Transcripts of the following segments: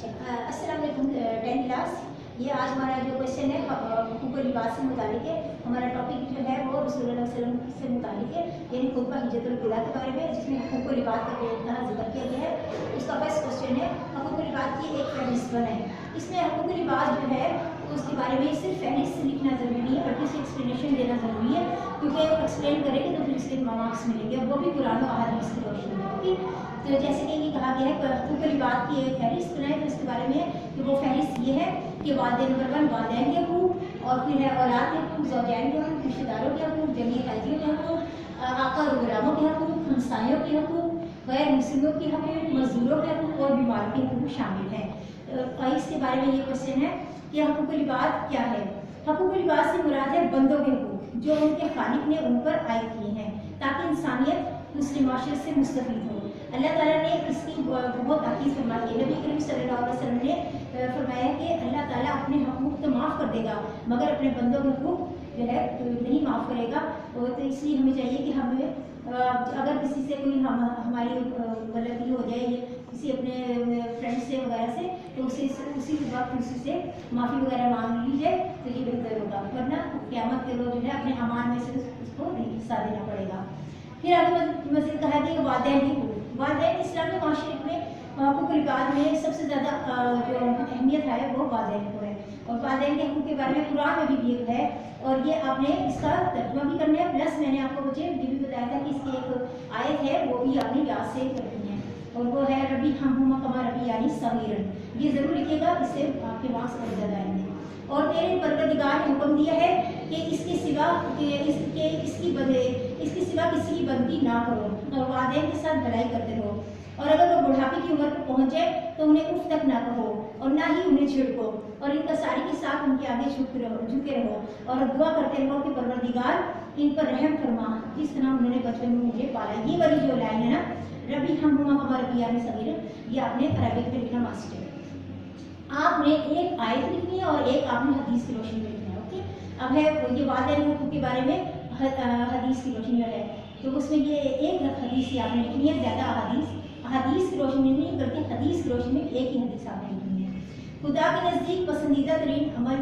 अस्सलाम वालेकुम 10th class. ये आज हमारा जो क्वेश्चन है हुकूक लिबास से मुतालिक है। हमारा टॉपिक जो है वो रसूलुल्लाह सल्लल्लाहु अलैहि वसल्लम से मुतालिक है, यानी खुतबा हिज्जतुल विदा के बारे में, जिसमें हुकूक लिबास का बेतहा जिक्र किया गया है। उसका फर्स्ट क्वेश्चन है हुकूक लिबास की एक फहरिस्त बनाएं। इसमें हुकूक लिबास जो है उसके बारे में सिर्फ फहरिस्त लिखना ज़रूरी नहीं है, बल्कि उसकी एक्सप्लेनेशन देना ज़रूरी है, क्योंकि एक्सप्लेन करेंगे तो फिर इसके मार्क्स मिलेंगे, और वो भी कुरान और अहादीस की रोशनी में। ओके, तो जैसे कि ये कहा गया है हुकूक लिबास की एक फहरिस्त बनाए, तो इसके बारे में कि वो फहरिस्त ये है कि वालिदैन नंबर 1 वालिदैन के हकूक़, और फिर है औलाद के हकूक़, ज़ौजैन के हकूक़, रिश्तेदारों के हकूक़, जमीयत कायदियों के हकूक़, आका और गुलामों के हकूक़, हमसायों के हकूक़, गैर मुस्लिमों के हकूक़, मजदूरों के हकूक़ और बीमारों के हकूक़ शामिल हैं। इसके बारे में ये क्वेश्चन है कि हुकूक लिबास क्या है। हुकूक लिबास से मुराद है बंदों के हकूक़ जो उनके खालिक ने उन पर आयद किए हैं, ताकि इंसानियत मुस्लिम माशरे से मुस्तफ़ीद हो। अल्लाह ताला ने इसकी बहुत ताकीद फरमाई है। नबी करीम सल्लल्लाहु अलैहि वसल्लम ने फरमाया कि अल्लाह ताला अपने हकूक़ तो माफ़ कर देगा, मगर अपने बंदों के हकूक़ जो है तो नहीं माफ़ करेगा। तो इसलिए हमें चाहिए कि हमें अगर किसी से कोई हमारी गलती हो जाए, किसी अपने फ्रेंड से वगैरह से, तो उसी वक्त उसी से माफ़ी वगैरह मांग ली जाए तो ये बेहतर होगा, वरना क़यामत के रोज़ जो है अपने अमान में से उसको हिस्सा देना पड़ेगा। फिर आगे मज़ीद कहा कि वालिदैन की हकूक़। वालिदैन इस्लामी माशरे में हुकूक लिबास में सबसे ज़्यादा जो अहमियत है वो वालिदैन को है, और वालिदैन के हकूक़ के बारे में कुरान में भी एक है, और ये आपने इसका तर्जुमा भी करना है, प्लस मैंने आपको मुझे ये भी बताया था कि इसकी एक आयत है वो भी आपने याद से करनी है, और वो है रबी हमहुमा कमा रबी यानी सगीरन। ये ज़रूर लिखिएगा, इससे आपके मार्क्स बहुत ज़्यादा आएंगे। और तेरे परवरदिगार ने हुक्म दिया है कि इसके सिवा किसी की बंदगी ना करो, और वालिदैन के साथ भलाई करते रहो, और अगर वो बुढ़ापे की उम्र पर पहुंच जाए तो उन्हें उफ तक ना कहो और ना ही उन्हें छिड़को, और इनका सारी के साथ उनके आगे झुके रहो, और दुआ करते रहो कि परवरदिगार इन पर रहम फरमा, जिस तरह उन्होंने बचपन में मुझे पाला। ये वाली जो लाइन है ना, रबी हमहुमा कमा रबी यानी सगीरन, ये आपने अरबिक में लिखना मास्टर। आपने एक आयत लिखनी है और एक आपने हदीस की रोशनी में लिखना है। ओके, अब है ये वालिदैन हुकूक के बारे में हदीस की रोशनी में है, तो उसमें ये एक हदीस ही आपने लिखनी है, ज़्यादा हदीस की रोशनी में नहीं, बल्कि हदीस की रोशनी में एक ही हदीस आपने लिखनी है। खुदा के नज़दीक पसंदीदा तरीन अमल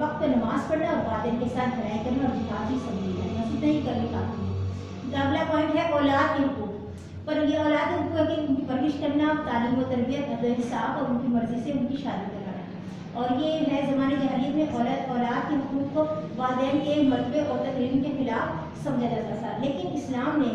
वक्त नमाज पढ़ना और वालिदैन के साथ भलाई करना और जिहाद ही सबील है, बस इतना ही करने काफ़ी है। अगला पॉइंट है औलाद के हुकूक। पर ये औलाद के हुकूक है कि उनकी परवरिश करना, तालीम व तरबियत, अदल हिसाब और उनकी मर्ज़ी से उनकी शादी करना, और ये है ज़माने जहलियत में औलाद के हुकूक को वालिदैन के मरतबे और तकरीम के खिलाफ समझा जाता था, लेकिन इस्लाम ने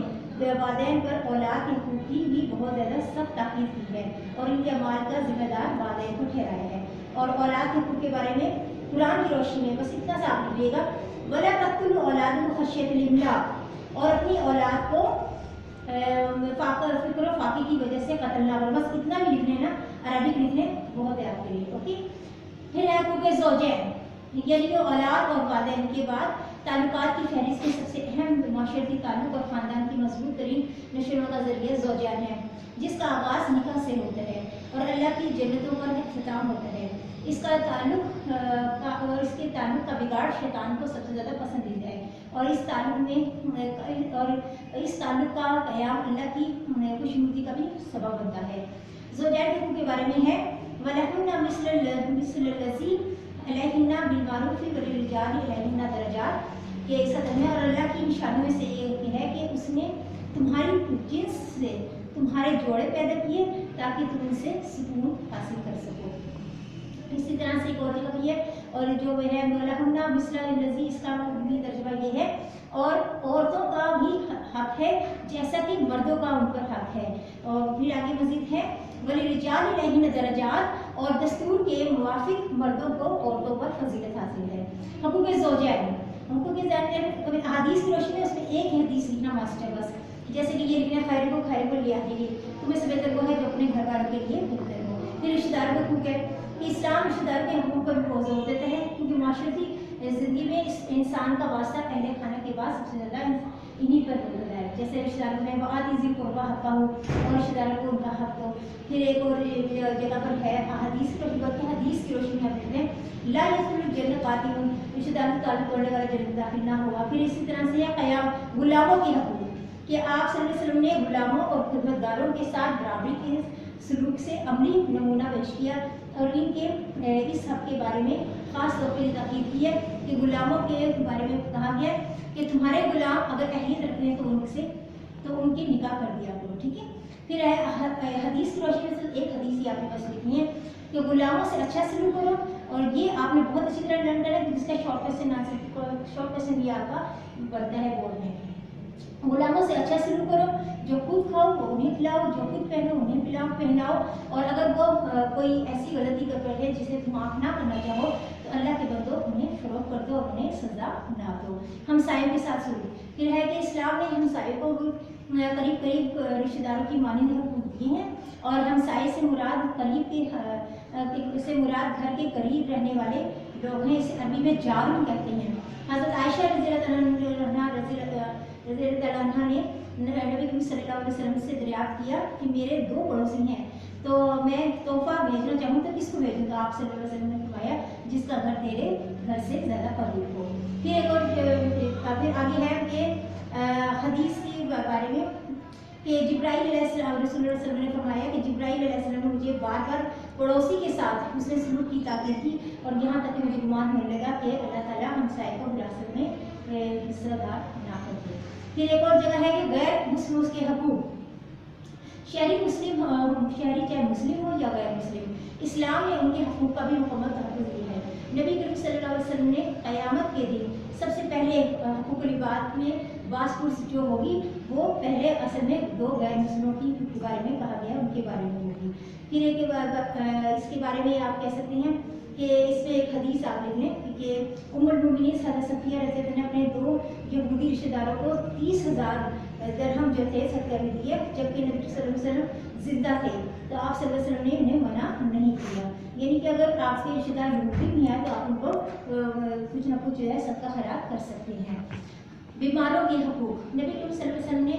वालिदैन पर औलाद के हुकूक की भी बहुत ज़्यादा सख्त ताकीद की है, और इनके अमाल का जिम्मेदार वालिदैन को ठहराया है। और औलाद के हुकूक के बारे में कुरान की रोशनी में बस इतना सा आप लिखिएगा, वला तक़्तुलू औलादकुम खश्यतल इमलाक, और अपनी औलाद को फिक्र फाकी की वजह से कत्ल ना करो, बस इतना भी लिखने ना, अरबिक लिखने बहुत है आपके लिए। ओके, फिर है हुकूक ज़ौजैन, यानी औलाद और वालिदैन के बाद ताल्लुकात की फहरिस्त में सबसे अहम माशरती ताल्लुक और ख़ानदान की मजबूत तरीन नशों का ज़रिया ज़ौजैन है, जिसका आगाज़ निकाह से होता है और अल्लाह की जन्नतों पर इख्तिताम होता है। इसका ताल्लुक और इसके ताल्लुक का बिगाड़ शैतान को सबसे ज़्यादा पसंदीदा है, और इस ताल्लुक का क़याम अल्लाह की खुशनुदी का भी सबब बनता है। ज़ौजैन के हुकूक के बारे में है वलहुन्ना मिस्लुल्लज़ी अलैहिन्ना बिलमारूफ़ि वलिर्रिजालि अलैहिन्ना दरजात, ये एक सदन है, और अल्लाह की निशानियों में से एक है कि उसने तुम्हारी जिन्स से तुम्हारे जोड़े पैदा किए ताकि तुम उनसे सुकून हासिल कर सको। इसी तरह से एक और जगह भी है, और जो है वलहुन्ना मिस्लुल्लज़ी, इसका भी तर्जुमा ये है, और औरतों का भी हक है जैसा कि मर्दों का उन पर हक है। और फिर आगे मजीद है वलिर्रिजालि अलैहिन्ना दरजात, और दस्तूर के मुवाफिक मर्दों को औरतों पर फजीलत हासिल है। हुकूक ज़ौजैन, हदीस की रोशनी में उसमें एक हदीस लिखना मास्टर, बस जैसे कि ये लिखना खैर को लिया दीजिए, तुम्हें से बेहतर वो है जो अपने घर वालों के लिए बेहतर हो। फिर रिश्तेदारों के हुकूक है कि इस्लाम रिश्तेदारों के हुकूक पर भी बहुत जोर देता है, क्योंकि माशरती ज़िंदगी में इस इंसान का वास्ता पहले खाने के बाद सबसे ज़्यादा इन्हीं पर होता है। जैसे रिश्तेदारों में वआतिज़िल क़ुरबा हक़्क़हू, और रिश्तेदारों को उनका हक दो। फिर एक और जगह पर है हदीस की रोशनी में कहते हैं ला यदखुलुल जन्नत क़ातिउन, रिश्तेदारों से ताल्लुक़ तोड़ने वाला जन्नत दाखिल ना होगा। फिर इसी तरह से क़याम गुलामों के हकूक़ कि आप सल्लल्लाहु अलैहि वसल्लम ने गुलामों और खिदमतगारों के साथ सलूक से अमली नमूना पेश किया और इनके इस हक़ के बारे में ख़ास तौर पर ताकीद की है कि गुलामों के बारे में कहा गया कि तुम्हारे गुलाम अगर अहलियत रखते हैं तो उनकी निकाह कर दिया करो, ठीक है। फिर है हदीस की रोशनी में एक हदीस ही आपके पास लिखी है कि गुलामों से अच्छा सलूक करो, और ये आपने बहुत अच्छी तरह लर्न करा कि जिसका शॉर्ट क्वेश्चन भी आपका बनता है बोर्ड में। गुलामों से अच्छा सलूक करो, जो खुद खाओ वो उन्हें खिलाओ, जो खुद पहनो उन्हें पहनाओ, और अगर वो कोई ऐसी गलती कर बैठे जिसे तुम माफ़ ना करना चाहो तो अल्लाह के बंदो उन्हें फरोख कर दो और उन्हें सज़ा ना दो। हमसायों के साथ सलूक, फिर है कि इस्लाम ने हमसायों को करीब रिश्तेदारों की मानंद हुकूक दिए हैं, और हमसाये से मुराद से मुराद घर के करीब रहने वाले लोग हैं। इसे अरबी में जारून कहते हैं। हज़रत आयशा रज़ी अल्लाह अन्हा ने नबी करीम सल्लल्लाहु अलैहि वसल्लम से दरियाफ्त किया कि मेरे 2 पड़ोसी हैं, तो मैं तोहफा भेजना चाहूँ तो किसको भेजूँ? तो आप सल्लल्लाहु अलैहि वसल्लम ने फरमाया जिसका घर तेरे घर से ज़्यादा करीब हो। फिर एक और फिर आगे है कि हदीस के बारे में कि जिब्राईल अलैहिस्सलाम ने फरमाया कि जिब्राईल अलैहिस्सलाम ने मुझे बार बार पड़ोसी के साथ उसने सलूक की ताकीद की, और यहाँ तक कि मुझे गुमान होने लगा कि अल्लाह ताला हमसाये को विरासत में हिस्सेदार ना करते। फिर एक और जगह है कि गैर मुस्लिम के हकूक़, शहरी चाहे मुस्लिम हो या गैर मुस्लिम, इस्लाम ने उनके हकूक़ का भी मुकम्मल तहफ़्फ़ुज़ दिया है। नबी करीम सल्लल्लाहु अलैहि वसल्लम ने क़यामत के दिन सबसे पहले हुकूक़ुल इबाद में बासपुर जो होगी वो पहले असल में 2 गैर मुस्लिमों के बारे में कहा गया, उनके बारे में होगी। फिर इसके बारे में आप कह सकते हैं कि इसमें एक हदीस आप लिख लें कि उम्मुल मोमिनीन हज़रत सफ़िया रज़ी अल्लाह अन्हा ने अपने 2 यहूदी रिश्तेदारों को 30,000 दरहम जो थे सदका में दिए, जबकि नबी सल्लल्लाहु अलैहि वसल्लम जिंदा थे, तो आप सल्लल्लाहु अलैहि वसल्लम ने उन्हें मना नहीं किया। यानी कि अगर आपके रिश्तेदार यहूदी भी हैं तो आप उनको कुछ ना कुछ जो है सदका खैरात कर सकते हैं। बीमारों के हकूक़, नबी करीम सल्लल्लाहु अलैहि वसल्लम ने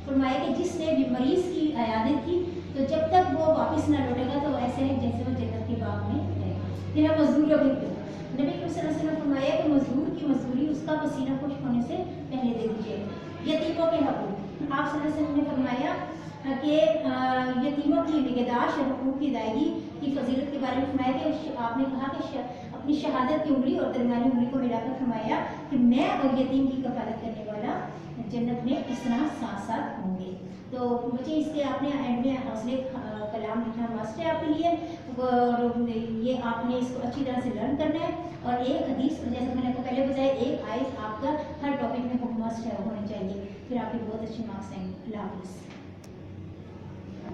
फरमाया कि जिसने भी मरीज़ की अयादत की तो जब तक वो वापस ना लौटेगा तो ऐसे है जैसे वो जन्नत के बाग में रहेगा। फिर मजदूरों के हकूक़, नबी करीम सल्लल्लाहु अलैहि वसल्लम ने फरमाया कि मजदूर की मजदूरी उसका पसीना खुश्क होने से पहले दे दीजिए। यतीमों के हकूक़, आप सल्लल्लाहु अलैहि वसल्लम ने फरमाया कि यतीमों की निगहदाश्त और हकूक़ की अदायगी की फजीलत के बारे में फरमाया कि आपने कहा कि अपनी शहादत की उंगली और दरमियानी उंगली को मिलाकर फरमाया कि मैं और यतीम की कफालत करने वाला जन्नत में इस तरह साथ साथ होंगे। तो मुझे इसके आपने एंड में हौसले कलाम लिखना मस्ट है आपके लिए, और ये आपने इसको अच्छी तरह से लर्न करना है, और एक हदीस जैसे मैंने आपको पहले बताया एक आयत आपका हर टॉपिक में मस्ट है होनी चाहिए, फिर आपके बहुत अच्छे मार्क्स आएंगे। अल्लाह हाफ़िज़।